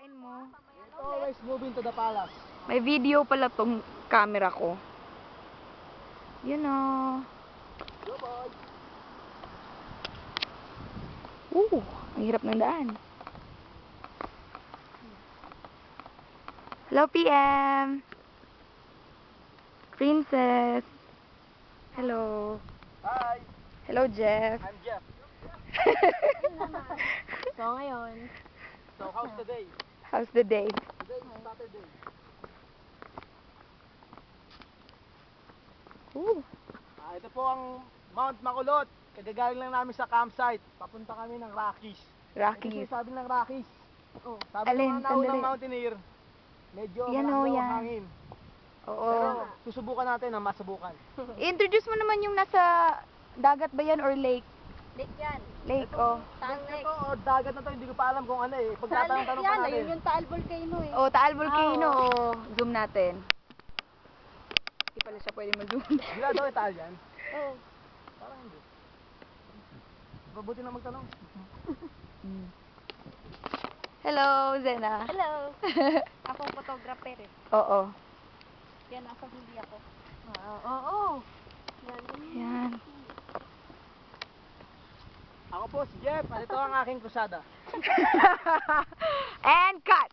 Kain mo. Always moving to the palace. May video pala tong camera ko. Yun o. Go boy. Ang hirap ng daan. Hello, PM. Princess. Hello. Hi, Hello, Jeff. I'm Jeff. So, ngayon, So how's the day? How's the day? Today is Saturday. Ito po ang Mount Makulot. Kagagaling lang namin sa campsite. Papunta kami ng Rockies. Rockies. Ito sabi ng Rockies. oh, Sabi Alin? ng mga naunang Sandali. mountaineer, medyo Yan malakas o, daw ang yan. hangin. Oo. Pero susubukan natin ang masubukan. Introduce mo naman yung nasa dagat ba yan or lake? lake yan. Lake, oh. Taal lake. Ito o dagat na to, hindi ko pa alam kung ano eh. Pagtatanong-tanong pa yan, natin. ayun yung Taal Volcano eh. Oh, Taal Volcano. Oh. Zoom natin. Hindi pala siya pwede mag-zoom. Gila daw itaal yan. Oh. Parang hindi. Mabuti na magtanong. Hello, Zena. Hello. Ako photographer eh. Oo. Kaya nasa huli ako. Oo. Yan. Ako po si Jeff, at ito ang aking krusada. And cut!